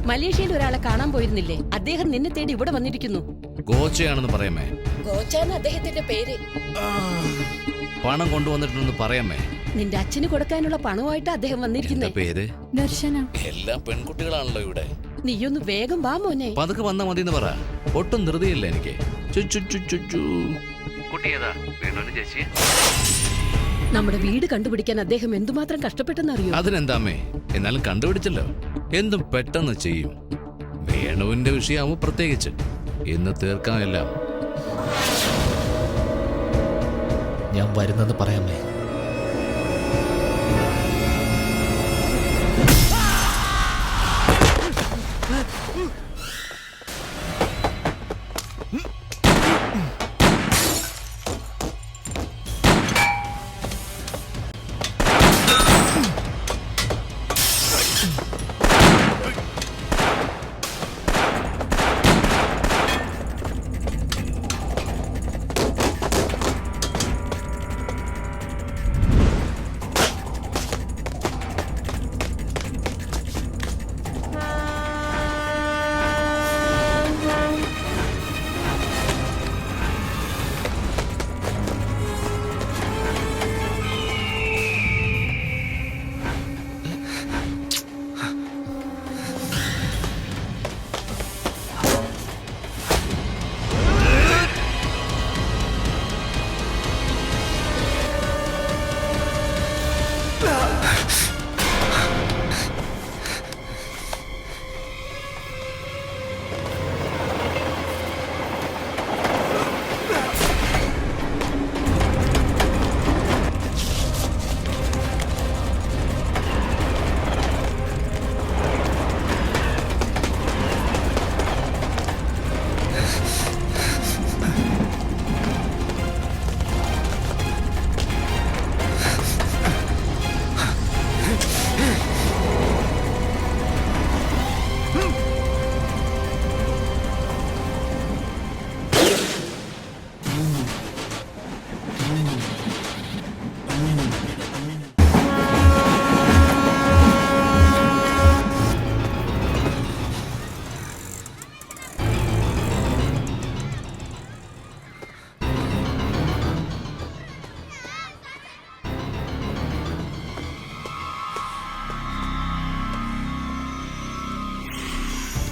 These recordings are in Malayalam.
മലേഷ്യയിൽ ഒരാളെ കാണാൻ പോയിരുന്നില്ലേ? അദ്ദേഹം നിന്നെ തേടി ഇവിടെ വന്നിരിക്കുന്നു. ഗോച്ചയാണെന്ന് പറയാമേ? ഗോച്ചാന്ന് അദ്ദേഹത്തിന്റെ പേര്. പണം കൊണ്ടുവന്നിട്ടുണ്ടെന്ന് പറയാമേ? നിന്റെ അച്ഛന് കൊടുക്കാനുള്ള പണമായിട്ട് അദ്ദേഹം വന്നിരിക്കുന്നേ. പേര് ദർശന. എല്ലാം പെൺകുട്ടികളാണല്ലോ ഇവിടെ. നീയൊന്ന് വേഗം വാ മോനെ. പതുക്കെ വന്നാ മതിന്ന് പറ. ഒട്ടും ധൃതിയില്ല എനിക്ക്. നമ്മുടെ വീട് കണ്ടുപിടിക്കാൻ അദ്ദേഹം എന്തുമാത്രം കഷ്ടപ്പെട്ടെന്നറിയോ? അതിനെന്താമേ, എന്നാലും കണ്ടുപിടിച്ചല്ലോ. എന്തും പെട്ടെന്ന് ചെയ്യും. വേണുവിന്റെ വിഷയമാവും പ്രത്യേകിച്ച്. ഇന്ന് തീർക്കാമെല്ലാം. ഞാൻ വരുന്നെന്ന് പറയാമേ?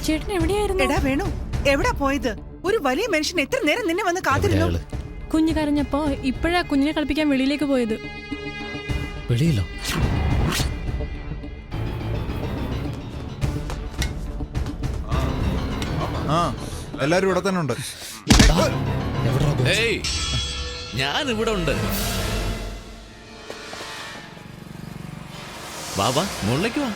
ചേട്ടൻ എവിടെയായിരുന്നു? എടാ വേണു, എവിടാ പോയത്? ഒരു വലിയ മനുഷ്യൻ എത്ര നേരം നിന്നെ വന്ന് കാത്തിരുന്നു. കുഞ്ഞ് കരഞ്ഞപ്പോ ഇപ്പോഴാ കുഞ്ഞിനെ കളിപ്പിക്കാൻ വെളിയിലേക്ക് പോയത്. വെളിയിലോ? എല്ലാരും ഇവിടെ തന്നെ ഉണ്ട്. ഞാൻ ഇവിടെ ഉണ്ട്. ബാബാ മുകളിലേക്ക് വാ.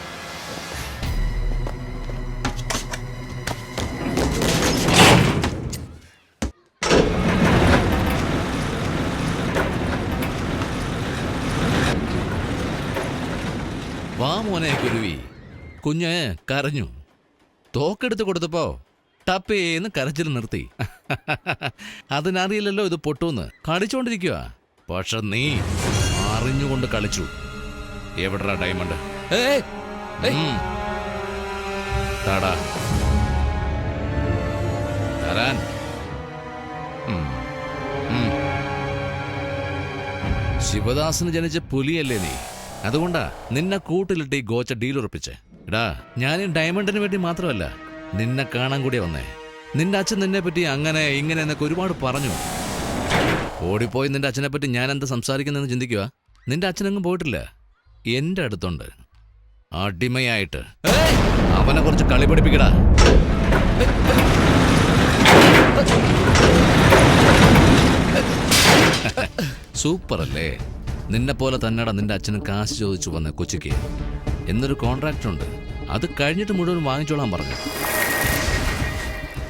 വാ മോനെ കുരുവി. കുഞ്ഞ് കരഞ്ഞു. തോക്കെടുത്ത് കൊടുത്തപ്പോ ടപ്പേന്ന് കരച്ചിൽ നിർത്തി. അതിനറിയില്ലല്ലോ ഇത് പൊട്ടൂന്ന്. കളിച്ചോണ്ടിരിക്കുക. പക്ഷെ നീ അറിഞ്ഞുകൊണ്ട് കളിച്ചു. എവിടാ ഡയമണ്ട്? താടാ തരാൻ. ശിവദാസന് ജനിച്ച പുലിയല്ലേ നീ? അതുകൊണ്ടാ നിന്നെ കൂട്ടിലിട്ട് ഈ ഗോച്ച ഡീൽ ഉറപ്പിച്ചേ. എടാ, ഞാൻ ഈ ഡയമണ്ടിന് വേണ്ടി മാത്രമല്ല നിന്നെ കാണാൻ കൂടി വന്നേ. നിന്റെ അച്ഛൻ നിന്നെ പറ്റി അങ്ങനെ ഇങ്ങനെ എന്നൊക്കെ ഒരുപാട് പറഞ്ഞു. ഓടിപ്പോയി നിന്റെ അച്ഛനെ പറ്റി ഞാൻ എന്താ സംസാരിക്കുന്നതെന്ന് ചിന്തിക്കുക. നിന്റെ അച്ഛനങ്ങും പോയിട്ടില്ല, എന്റെ അടുത്തുണ്ട് അടിമയായിട്ട്. അവനെ കുറച്ച് കളി പഠിപ്പിക്കടാ. സൂപ്പർ അല്ലേ? നിന്നെ പോലെ തന്നെടാ നിന്റെ അച്ഛന് കാശ് ചോദിച്ചു വന്ന കൊച്ചിക്ക്. എന്നൊരു കോൺട്രാക്ട് ഉണ്ട്, അത് കഴിഞ്ഞിട്ട് മുഴുവൻ വാങ്ങിച്ചോളാൻ പറഞ്ഞു.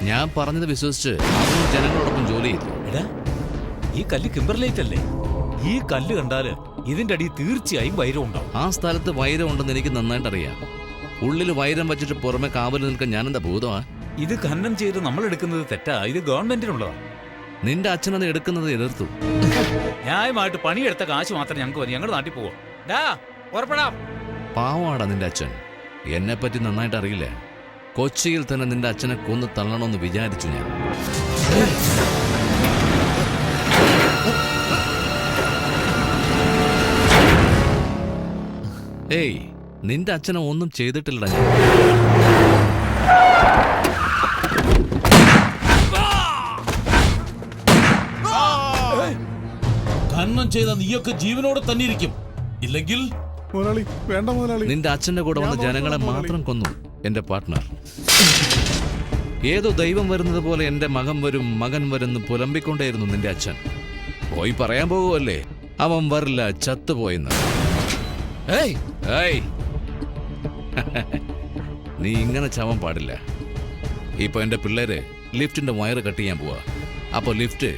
ഞാൻ പറഞ്ഞത് വിശ്വസിച്ച് അവനും ജനങ്ങളോടൊപ്പം ജോലി ചെയ്തു. എടാ, ഈ കല്ല് കിംബർലൈറ്റ് അല്ലേ? ഈ കല്ല് കണ്ടാല് ഇതിന്റെ അടി തീർച്ചയായും വൈരം ഉണ്ടാവും. ആ സ്ഥലത്ത് വൈരം ഉണ്ടെന്ന് എനിക്ക് നന്നായിട്ട് അറിയാം. ഉള്ളിൽ വൈരം വെച്ചിട്ട് പുറമെ കാവൽ നിൽക്കാൻ ഞാനെന്താ ഭൂതമാ? ഇത് ഖനനം ചെയ്ത് നമ്മൾ എടുക്കുന്നത് തെറ്റാ. ഇത് ഗവൺമെന്റിനുള്ളതാ. നിന്റെ അച്ഛനത് എടുക്കുന്നത് എതിർത്തു. ന്യായമായിട്ട് പണിയെടുത്ത കാശ് മാത്രം ഞങ്ങൾക്ക് മതി. ഞങ്ങളുടെ നാട്ടിൽ പോവാം. പാവമാടാ നിന്റെ അച്ഛൻ. എന്നെ പറ്റി നന്നായിട്ട് അറിയില്ല. കൊച്ചിയിൽ തന്നെ നിന്റെ അച്ഛനെ കൊന്നു തള്ളണമെന്ന് വിചാരിച്ചു ഞാൻ. ഏയ്, നിന്റെ അച്ഛനെ ഒന്നും ചെയ്തിട്ടില്ലടാ ഞാൻ. ഖനനം ചെയ്ത നീയൊക്കെ ജീവനോടെ തന്നെ ഇരിക്കും. ഇല്ലെങ്കിൽ മുതലാളി വേണ്ട മുതലാളി. നിന്റെ അച്ഛന്റെ കൂടെ വന്ന ജനങ്ങളെ മാത്രം കൊന്നു എന്റെ പാർട്ട്ണർ. ഏതോ ദൈവം വരുന്നത് പോലെ എന്റെ മകൻ വരും മകൻ വരുന്ന് പുലമ്പിക്കൊണ്ടേയിരുന്നു നിന്റെ അച്ഛൻ. പോയി പറയാൻ പോകുമല്ലേ അവൻ വരില്ല, ചത്തുപോയെന്ന്. ഏയ് ഏയ് നീ ഇങ്ങനെ ചാവാൻ പാടില്ല. ഇപ്പൊ എന്റെ പിള്ളേര് ലിഫ്റ്റിന്റെ വയറ് കട്ട് ചെയ്യാൻ പോവാ. അപ്പൊ ലിഫ്റ്റ്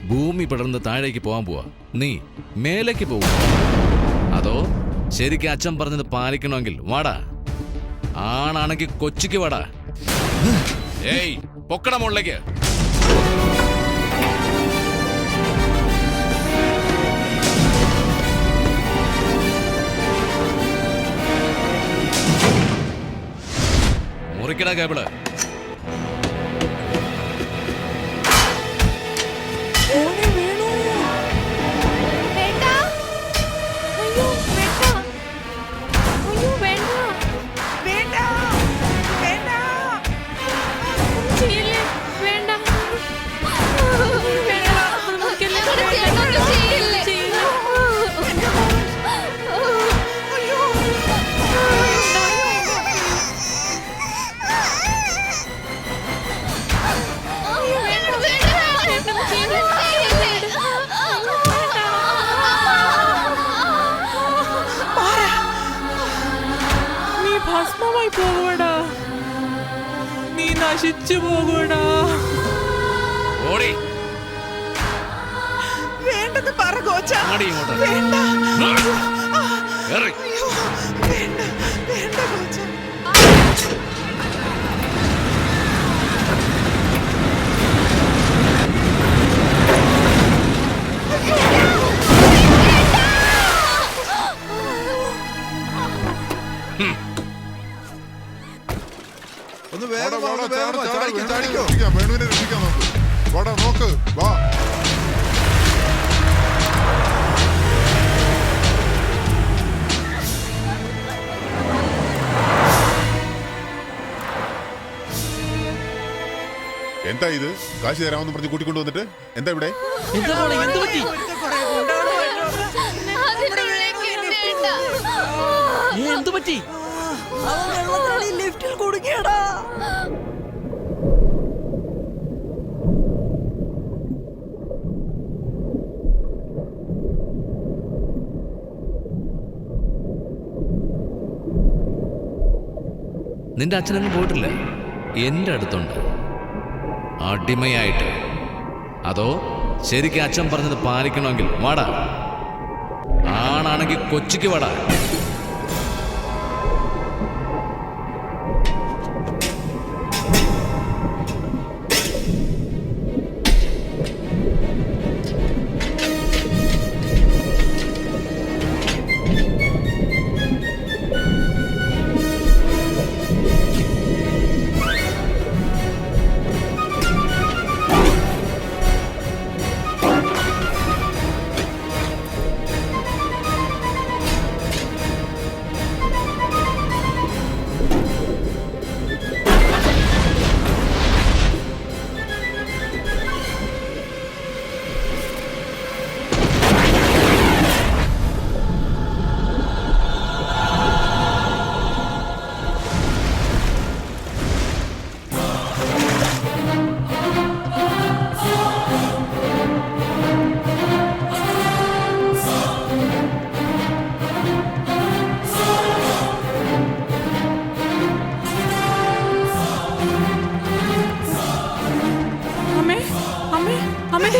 ഭൂമി പടർന്ന് താഴേക്ക് പോവാൻ പോവാ. നീ മേലേക്ക് പോവുക. അതോ ശരിക്കും അച്ഛൻ പറഞ്ഞത് പാലിക്കണമെങ്കിൽ വാടാ. ആണാണെങ്കിൽ കൊച്ചിക്ക് വാടാ. ഏയ്, പൊക്കട മുകളിലേക്ക്. മുറിക്കടാ കേബിള്. വേണ്ട വേണ്ട. നീ ഭസ്മമായി പോകൂടാ, നീ നശിച്ചു പോകൂടാ. ഓടി വേണ്ടെന്ന് പറ കോച്ച. ഓടി ഇങ്ങോട്ട്. വേണ്ട. കേറി. അയ്യോ, വേണ്ട വേണ്ട കോച്ച. ഒന്ന് വേഗം വാ, ഒന്ന് വേഗം വാ. ചാടിക്കോ. വേണുവിനെ രക്ഷിക്കാൻ നോക്ക്. വാടാ നോക്ക് വാ. എന്താ ഇത്? കാശ് തരാമെന്ന് പറഞ്ഞ് കൂട്ടിക്കൊണ്ടു വന്നിട്ട് എന്താ ഇവിടെ? ഒരുത്തൻ കുറെ കൊണ്ടുവരുമല്ലോ. എന്തു പറ്റി? ലിഫ്റ്റിൽ കുടുങ്ങിയടാ. നിന്റെ അച്ഛനങ്ങ് പോയിട്ടില്ല, എന്റെ അടുത്തുണ്ട് അടിമയായിട്ട്. അതോ ശരിക്കും അച്ഛൻ പറഞ്ഞത് പാലിക്കണമെങ്കിൽ വാടാ. ആണാണെങ്കിൽ കൊച്ചിക്ക് വാടാ.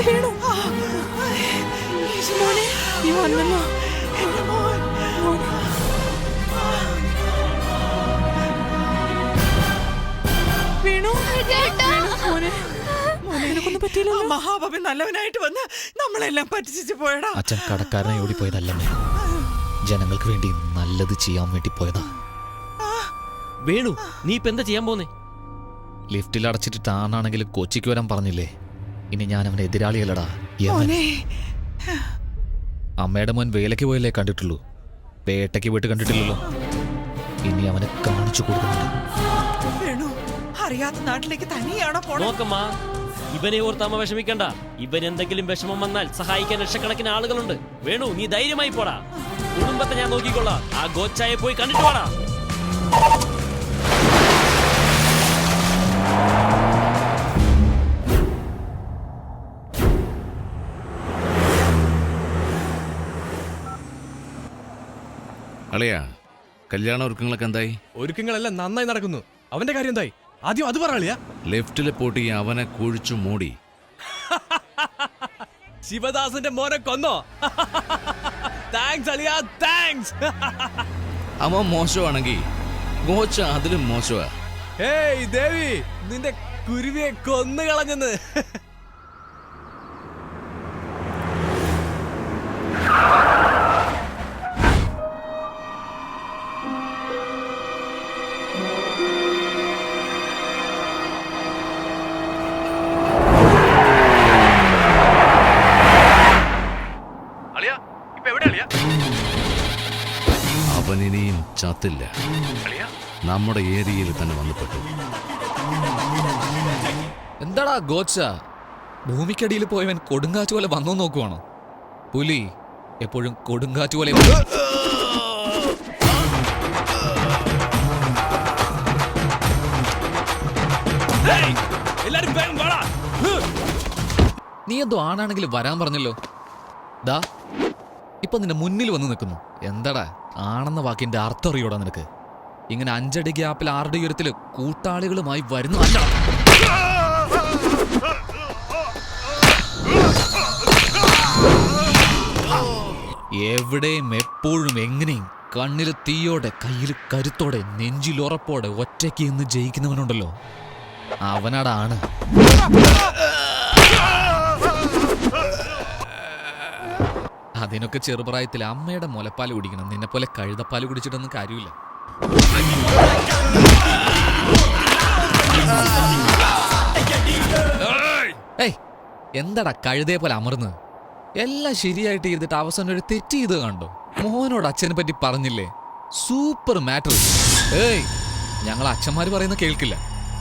വീണു. മോനെ, നീ വന്നല്ലോ. വീണു, മോനെ, നിനക്കൊന്നും പറ്റിയില്ലല്ലോ. മഹാബാബി നല്ലവനായിട്ട് വന്ന് നമ്മളെല്ലാം പറ്റിച്ചു പോയടാ. അച്ഛൻ കടക്കാരനെ ഓടിപ്പോയതല്ലമ്മേ, ജനങ്ങൾക്ക് വേണ്ടി നല്ലത് ചെയ്യാൻ വേണ്ടി പോയതാ. വേണു നീ ഇപ്പൊ എന്താ ചെയ്യാൻ പോന്നേ? ലിഫ്റ്റിൽ അടച്ചിട്ട് താനാണെങ്കിലും കൊച്ചിക്ക് വരാൻ പറഞ്ഞില്ലേ? ഇനി ഞാൻ അവന്റെ എതിരാളിയല്ലടാ, യമൻ. മോനെ അമ്മയുടെ മോൻ വേലയ്ക്ക് പോയല്ലേ കണ്ടിട്ടുള്ളൂ, വേട്ടയ്ക്ക് പോയിട്ട് കണ്ടിട്ടില്ലല്ലോ. ഇനി അവനെ കാണിച്ചു കൊടുക്കുന്നുണ്ട്. വേണു അറിയാത്ത നാട്ടിലേക്ക് തനിയാണോ പോണത്? നോക്കമ്മാ, ഇവനെ ഓർത്ത് അമ്മ വിഷമിക്കണ്ട. ഇവൻ എന്തെങ്കിലും വിഷമം വന്നാൽ സഹായിക്കാൻ ലക്ഷക്കണക്കിന് ആളുകളുണ്ട്. വേണു നീ ധൈര്യമായി പോടാ, കുടുംബത്തെ ഞാൻ നോക്കിക്കൊള്ളാം. ആ ഗോച്ചായെ പോയി കണ്ടിട്ട് പോടാ. അളിയാ, കല്യാണ ഒരുക്കങ്ങളൊക്കെ എന്തായി? ഒരുക്കങ്ങളെല്ലാം നന്നായി നടക്കുന്നു. അവന്റെ കാര്യം എന്തായി? ആദ്യം അത് പറയാളിയാ. ലിഫ്റ്റിലെ പൂട്ടി അവനെ കുഴിച്ചു മൂടി. ശിവദാസന്റെ മോനെ കൊന്നോ? താങ്ക്സ് അളിയാ, താങ്ക്സ്. അവൻ മോശമാണെങ്കിൽ ഗോച്ച അതിലും മോശമാ. ഹേയ് ദേവി, നിന്റെ കുരുവിയെ കൊന്നു കളഞ്ഞെന്ന്. അവൻ ഇനിയും ചത്തില്ല, നമ്മുടെ ഏരിയയിൽ തന്നെ വന്നുപെട്ടു. എന്താടാ ഗോച്ച, ഭൂമിക്കടിയിൽ പോയവൻ കൊടുങ്കാറ്റ് പോലെ വന്നോ നോക്കുവാണോ? പുലി എപ്പോഴും കൊടുങ്കാറ്റ് പോലെ. എല്ലാരും വേഗം വാടാ. നീ എന്തോ ആണാണെങ്കിലും വരാൻ പറഞ്ഞല്ലോ. ദാ ഇപ്പൊ നിന്റെ മുന്നിൽ വന്ന് നിൽക്കുന്നു. എന്താടാ ആണെന്ന വാക്കിന്റെ അർത്ഥം അറിയോടാ നിനക്ക്? ഇങ്ങനെ 5 അടി ഗ്യാപ്പിൽ 6 അടി ഉയരത്തില് കൂട്ടാളികളുമായി വരുന്നു. അല്ല, എവിടെയും എപ്പോഴും എങ്ങനെയും കണ്ണില് തീയോടെ കയ്യിൽ കരുത്തോടെ നെഞ്ചിലുറപ്പോടെ ഒറ്റയ്ക്ക് ഇന്ന് ജയിക്കുന്നവനുണ്ടല്ലോ, അവനാടാണ്. അതിനൊക്കെ ചെറുപ്രായത്തിൽ അമ്മയുടെ മുലപ്പാൽ കുടിക്കണം. നിന്നെ പോലെ കഴുതപ്പാൽ കുടിച്ചിട്ടൊന്നും കാര്യമില്ല. ഏയ്, എന്താടാ കഴുതയെ പോലെ അമർന്ന്? എല്ലാം ശരിയായിട്ട് ചെയ്തിട്ട് അവസാനം ഒരു തെറ്റ് ചെയ്ത് കണ്ടോ? മോനോട് അച്ഛനെ പറ്റി പറഞ്ഞില്ലേ? Super matter. ഏയ്, ഞങ്ങൾ അച്ഛന്മാര് പറയുന്ന കേൾക്കില്ല,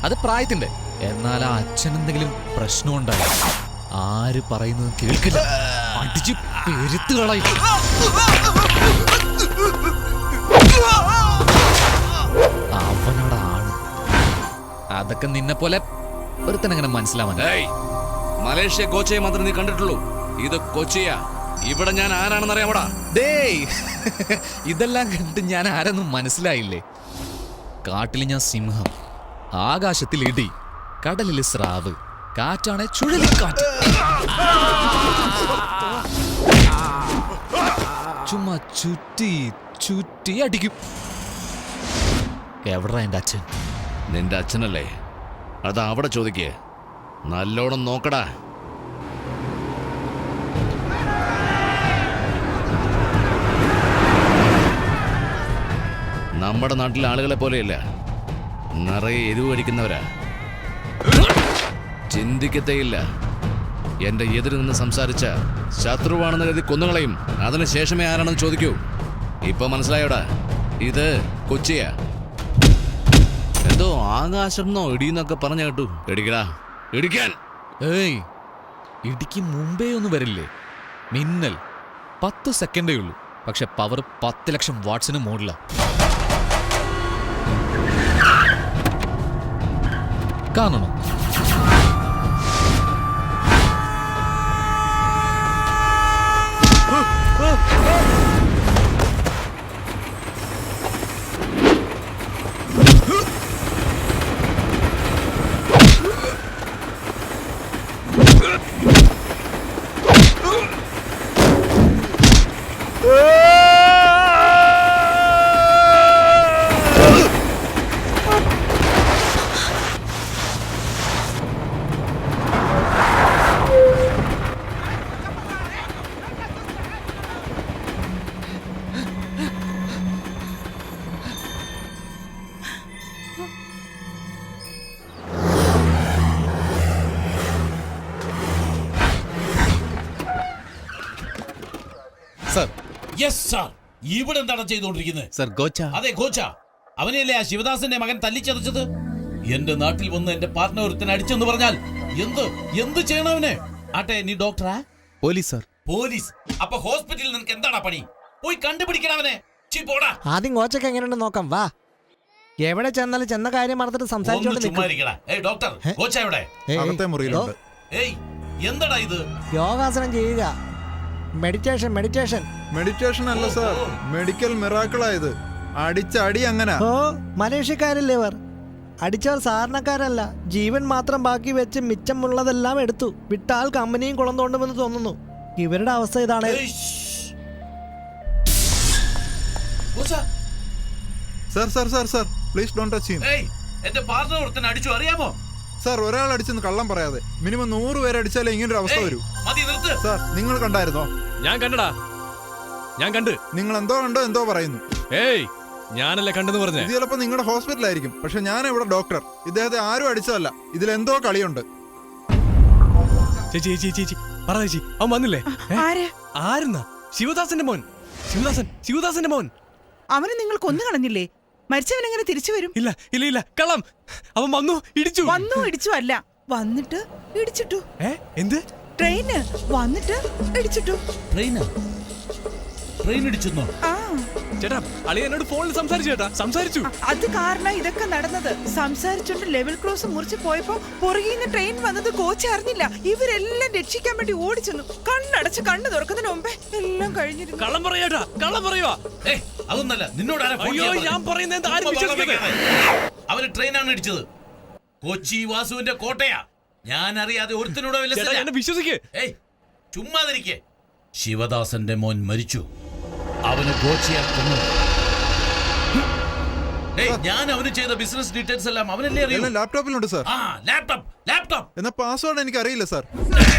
അത് പ്രായത്തിന്റെ. എന്നാൽ ആ അച്ഛൻ എന്തെങ്കിലും പ്രശ്നം ഉണ്ടായി ആര് പറയുന്നത് കേൾക്കില്ല, അടിച്ച് പെരുത്ത് കളയും. അവനോടാണ്. അതൊക്കെ നിന്നെ പോലെ ഒരുത്തനങ്ങനെ മനസ്സിലാവാൻ. മലേഷ്യ കോച്ചയെ മാത്രമേ നീ കണ്ടിട്ടുള്ളൂ, ഇത് കൊച്ചിയാ. ഇവിടെ ഞാൻ ആരാണെന്ന് അറിയാമോടാ? ഡേയ്, ഇതെല്ലാം കണ്ട് ഞാൻ ആരെന്നും മനസ്സിലായില്ലേ? കാട്ടിൽ ഞാൻ സിംഹം, ആകാശത്തിൽ ഇടി, കടലിൽ സ്രാവ്, കാറ്റാണ് ചുഴലിക്കാറ്റ്. ചുമ്മാ ചുറ്റി ചുറ്റി അടിക്കും. എവിടാ എന്റെ അച്ഛൻ? നിന്റെ അച്ഛനല്ലേ? അത് അവിടെ ചോദിക്കേ. നല്ലോണം നോക്കടാ. നമ്മുടെ നാട്ടിലെ ആളുകളെ പോലെയല്ല, നിറയെ എരിവ് കഴിക്കുന്നവരാ. ചിന്തിക്കത്തേയില്ല. എന്റെ എതിര് നിന്ന് സംസാരിച്ച ശത്രുവാണെന്ന് കരുതി കൊന്നുകളയും. അതിനുശേഷമേ ആരാണെന്ന് ചോദിക്കൂ. ഇപ്പൊ മനസ്സിലായോടാ? ഇത് കൊച്ചിയാ. എന്തോ ആകാശമെന്നോ ഇടിയെന്നൊക്കെ പറഞ്ഞു കേട്ടു. ഇടിക്കടാ, ഇടിക്കാൻ. ഏയ്, ഇടിക്ക് മുമ്പേ ഒന്നും വരില്ലേ? മിന്നൽ 10 സെക്കൻഡേ ഉള്ളൂ, പക്ഷെ പവർ 10 ലക്ഷം വാട്ട്സിന് മുകളിലാ. കാണണോ? Yes sir. ഇവിടെ എന്താണ് ചെയ്തുകൊണ്ടിരിക്കുന്നത്? സർ ഗോച്ച അതെ ഗോച്ച. അവനെയല്ലേ ആ ശിവദാസന്റെ മകൻ തല്ലിച്ചതച്ചത്? എന്റെ നാട്ടിൽ വന്ന് എന്റെ പാർട്ട്ണർ ഒരുത്തൻ അടിച്ചെന്ന് പറഞ്ഞാൽ എന്ത് ചെയ്യണം അവനെ? ആട്ടെ, നീ ഡോക്ടറാ? Police sir. പോലീസ്? അപ്പൊ ഹോസ്പിറ്റലിൽ നിനക്ക് എന്താണ് പണി? പോയി കണ്ടുപിടിക്കണം അവനെ. പോടാ. ആദ്യം കോച്ചൊക്കെ എങ്ങനെയുണ്ട് നോക്കാം. വാ, എവിടെ ചെന്നാലും ചെന്ന കാര്യം മറന്നിട്ട് ഒന്ന് സംസാരിച്ചോണ്ട് ചുമ്മാ നിൽക്കും. ഇരിക്കടാ. ഏയ് ഡോക്ടർ, കോച്ച എവിടെ? അകത്തെ മുറിയിലുണ്ട്. ഏയ് എന്താടാ ഇത്? യോഗാസനം ചെയ്യുക, മെഡിറ്റേഷൻ. മെഡിറ്റേഷൻ അല്ല സാർ, മെഡിക്കൽ മിറാക്കിളായത്. അടിച്ച അടി അങ്ങനെ. ഓ, മലേഷ്യക്കാരല്ലേ ഇവർ? അടിച്ചവർ സാധാരണക്കാരല്ല. ജീവൻ മാത്രം ബാക്കി വെച്ച് മിച്ചമുള്ളതെല്ലാം എടുത്തു. വിട്ടാൽ കമ്പനിയും കുളം തോണ്ടുമെന്ന് തോന്നുന്നു. ഇവരുടെ അവസ്ഥ ഇതാണ്. ഏയ്, ശ്ശ്. Kwacha, sir please don't touch him. ഏയ് എന്റെ പാർട്ട്ണർ ഒരുത്തൻ അടിച്ചു, അറിയാമോ? സാർ, ഒരാൾ അടിച്ചെന്ന് കള്ളം പറയാതെ. മിനിമം 100 പേരെ അടിച്ചാലേ ഇങ്ങനൊരു അവസ്ഥ ഏയ്, വരൂ. മതി, നിർത്ത്. സാർ, നിങ്ങൾ കണ്ടായിരുന്നോ? ഞാൻ കണ്ടടാ, ഞാൻ കണ്ട്. നിങ്ങൾ എന്തോ കണ്ടോ എന്തോ പറയുന്നു. ഏയ്, ഞാനല്ലേ കണ്ടെന്ന് പറഞ്ഞേ. ഇത് ചിലപ്പോ നിങ്ങളുടെ ഹോസ്പിറ്റലായിരിക്കും, പക്ഷെ ഞാൻ ഇവിടെ ഡോക്ടർ. ഇദ്ദേഹത്തെ ആരും അടിച്ചതല്ല. ഇതിലെന്തോ കളിയുണ്ട്. ചേച്ചി പറ ചേച്ചി, അവൻ വന്നില്ലേ? ആര്? ആരുന്നാ? ശിവദാസന്റെ മോൻ. ശിവദാസന്റെ മോൻ. അവനെ നിങ്ങൾ കൊന്നു കളഞ്ഞില്ലേ? മരിച്ചവൻ എങ്ങനെ തിരിച്ചു വരും? ഇല്ല കള്ളം. അവൻ വന്നു, ഇടിച്ചു. വന്നു ഇടിച്ചു അല്ല, വന്നിട്ട് ഇടിച്ചിട്ടു. എന്ത്? ട്രെയിന് വന്നിട്ട് ഇടിച്ചിട്ടു. ട്രെയിൻ ഇടിച്ചെന്നോ? ആ, ചേട്ടാ, അളിയ എന്നോട് ഫോണിൽ സംസാരിച്ചു. അത് കാരണം ഇതൊക്കെ നടന്നത്. സംസാരിച്ചോണ്ട് ലെവൽ ക്രോസ് മുറിച്ച് പോയപ്പോ പുറകിന്ന് ട്രെയിൻ വന്നത് കോച്ച് അറിഞ്ഞില്ല. ഇവരെല്ലാം രക്ഷിക്കാൻ വേണ്ടി ഓടിച്ചെന്നു. കണ്ണടച്ച് കണ്ണ് തുറക്കുന്നതിന് മുമ്പേ എല്ലാം കഴിഞ്ഞിരുന്നു. കള്ളം പറയാ, കള്ളം പറയുവാ. ഏയ്, അതൊന്നല്ല. നിന്നോട് ആരാ ഫോൺ അയ്യോ, ചെയ്യാൻ ഞാൻ പറഞ്ഞത്? പറയുന്നത് എന്താ ആരും ചുമ്മാ വിശ്വസിക്കാതെ. അവന് ട്രെയിനാണ് ഇടിച്ചത്. കൊച്ചി വാസുവിന്റെ കോട്ടയാ. ഞാൻ അറിയാതെ ഒരുത്തിനോട് ചേട്ടാ, എന്നെ വിശ്വസിക്ക്. ഏയ്, ചുമ്മാതിരിക്കെ. ശിവദാസന്റെ മോൻ മരിച്ചു. അവന് ഗോച്ചിയെ കൊന്നു. ഞാൻ അവന് ചെയ്ത ബിസിനസ് ഡീറ്റെയിൽസ് എല്ലാം അവനല്ലേ അറിയൂ. എല്ലാം ലാപ്ടോപ്പിലുണ്ട് സാർ. ആ, ലാപ്ടോപ്പ്. എന്നാ പാസ്വേഡ് എനിക്ക് അറിയില്ല സാർ.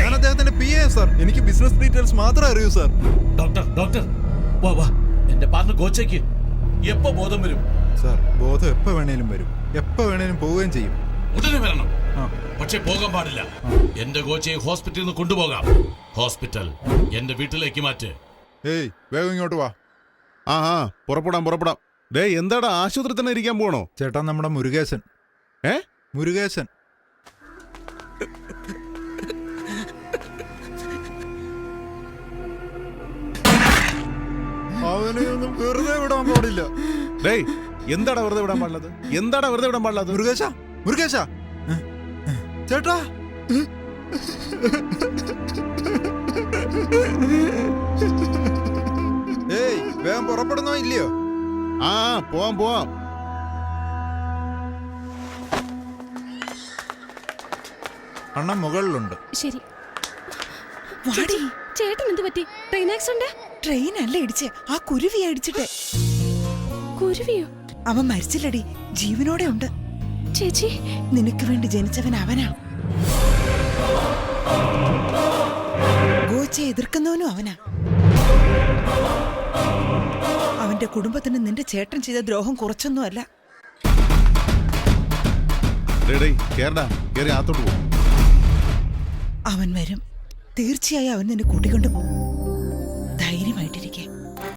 ഞാൻ അദ്ദേഹത്തിന്റെ PA സാർ. എനിക്ക് ബിസിനസ് ഡീറ്റെയിൽസ് മാത്രമേ അറിയൂ സാർ. ഡോക്ടർ വാ. എന്റെ പാർട്ണർ ഗോച്ചയ്ക്ക് എപ്പോ ബോധം വരും? സാർ, ബോധം എപ്പോ വേണേലും വരും, എപ്പോ വേണേലും പോവുകയും ചെയ്യും. ഉടനെ വരണം. പക്ഷെ പോകാൻ പാടില്ല. എന്റെ കോച്ചയെ ഹോസ്പിറ്റലിൽ നിന്ന് കൊണ്ടുപോകാം. ഹോസ്പിറ്റൽ എന്റെ വീട്ടിലേക്ക് മാറ്റ്. ഏയ്, വേഗം ഇങ്ങോട്ട് വാ. പുറപ്പെടാം. ഡേ, എന്താടാ ആശുപത്രി തന്നെ ഇരിക്കാൻ പോണോ? ചേട്ടാ, നമ്മുടെ മുരുകേശൻ. മുരുകേശൻ. അവനെ ഒന്നും വെറുതെ വിടാൻ പാടില്ല. ഡേയ്, എന്താടാ വെറുതെ വിടാൻ പാടില്ലത്? മുരുകേശ ചേട്ടാ. ഏയ്, വേഗം പുറപ്പെടുന്നോ ഇല്ലയോ? പോവാം. അണ്ണൻ മുകളിലുണ്ട്. ശരി. ചേട്ടൻ എന്ത് പറ്റി? Train accident? ട്രെയിൻ അല്ല ഇടിച്ചേ, ആ കുരുവിയെ ഇടിച്ചിട്ടേ. കുരുവിയോ? അവൻ മരിച്ചില്ലടി, ജീവനോടെ ഉണ്ട്. ചേച്ചി, നിനക്ക് വേണ്ടി ജനിച്ചവൻ അവനാ. ഗോച്ചയെ എതിർക്കുന്നവനും അവനാ. അവന്റെ കുടുംബത്തിന് നിന്റെ ചേട്ടൻ ചെയ്ത ദ്രോഹം കുറച്ചൊന്നുമല്ല. കേറി അകത്തോട്ട് പോ. അവൻ വരും, തീർച്ചയായും അവൻ നിന്നെ കൂട്ടിക്കൊണ്ടു പോകും.